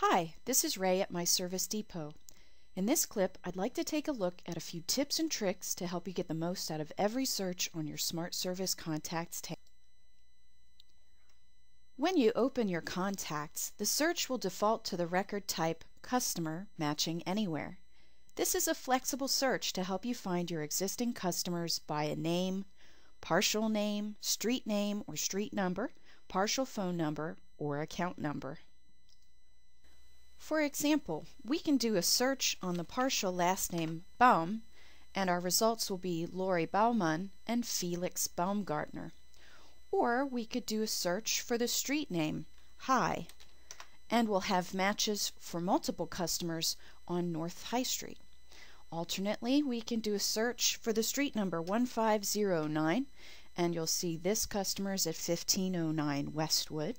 Hi, this is Ray at My Service Depot. In this clip, I'd like to take a look at a few tips and tricks to help you get the most out of every search on your Smart Service Contacts tab. When you open your contacts, the search will default to the record type Customer Matching Anywhere. This is a flexible search to help you find your existing customers by a name, partial name, street name or street number, partial phone number, or account number. For example, we can do a search on the partial last name Baum, and our results will be Lori Baumann and Felix Baumgartner. Or we could do a search for the street name High, and we'll have matches for multiple customers on North High Street. Alternately, we can do a search for the street number 1509, and you'll see this customer is at 1509 Westwood.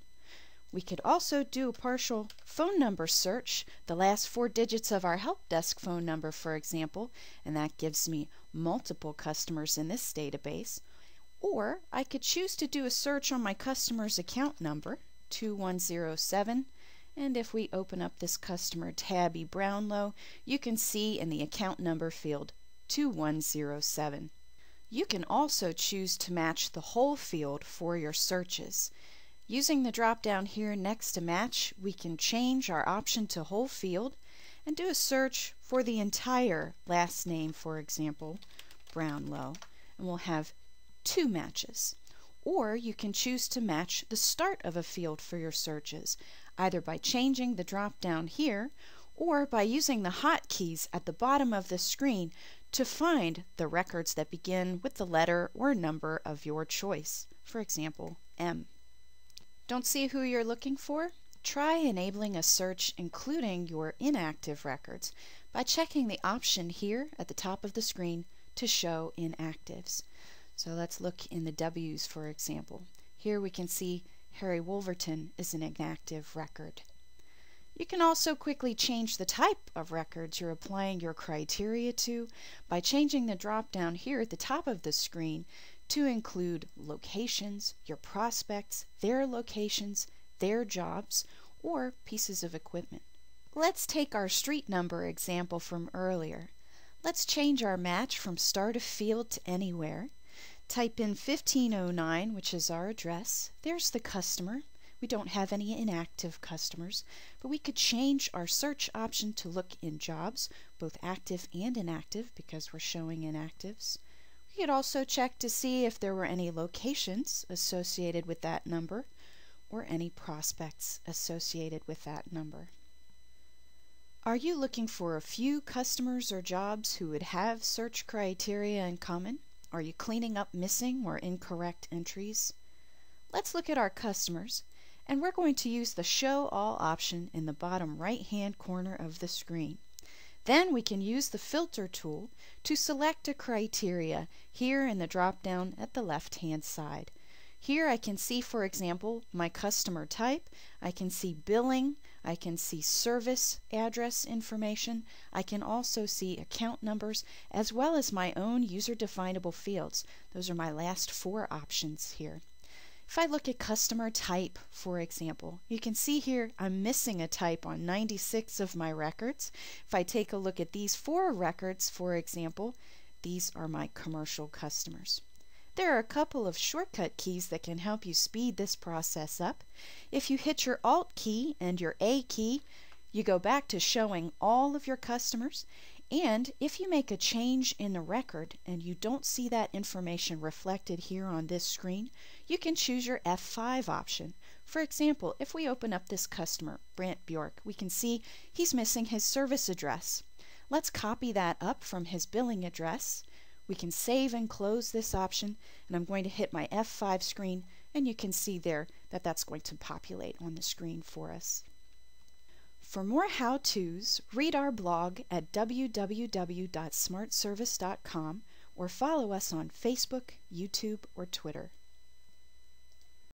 We could also do a partial phone number search, the last 4 digits of our help desk phone number, for example, and that gives me multiple customers in this database. Or I could choose to do a search on my customer's account number, 2107, and if we open up this customer Tabby Brownlow, you can see in the account number field 2107. You can also choose to match the whole field for your searches. Using the drop down here next to match, we can change our option to whole field and do a search for the entire last name, for example, Brownlow, and we'll have 2 matches. Or you can choose to match the start of a field for your searches, either by changing the drop down here or by using the hotkeys at the bottom of the screen to find the records that begin with the letter or number of your choice, for example, M. Don't see who you're looking for? Try enabling a search including your inactive records by checking the option here at the top of the screen to show inactives. So let's look in the W's, for example. Here we can see Harry Wolverton is an inactive record. You can also quickly change the type of records you're applying your criteria to by changing the drop down here at the top of the screen to include locations, your prospects, their locations, their jobs, or pieces of equipment. Let's take our street number example from earlier. Let's change our match from start of field to anywhere. Type in 1509, which is our address. There's the customer. We don't have any inactive customers, but we could change our search option to look in jobs, both active and inactive, because we're showing inactives. We could also check to see if there were any locations associated with that number or any prospects associated with that number. Are you looking for a few customers or jobs who would have search criteria in common? Are you cleaning up missing or incorrect entries? Let's look at our customers, and we're going to use the Show All option in the bottom right-hand corner of the screen. Then we can use the Filter tool to select a criteria here in the drop-down at the left-hand side. Here I can see, for example, my customer type, I can see billing, I can see service address information, I can also see account numbers, as well as my own user-definable fields. Those are my last 4 options here. If I look at customer type, for example, you can see here I'm missing a type on 96 of my records. If I take a look at these 4 records, for example, these are my commercial customers. There are a couple of shortcut keys that can help you speed this process up. If you hit your Alt key and your A key, you go back to showing all of your customers. And if you make a change in the record and you don't see that information reflected here on this screen, you can choose your F5 option. For example, if we open up this customer, Brant Bjork, we can see he's missing his service address. Let's copy that up from his billing address. We can save and close this option, and I'm going to hit my F5 screen, and you can see there that that's going to populate on the screen for us. For more how-tos, read our blog at www.smartservice.com or follow us on Facebook, YouTube, or Twitter.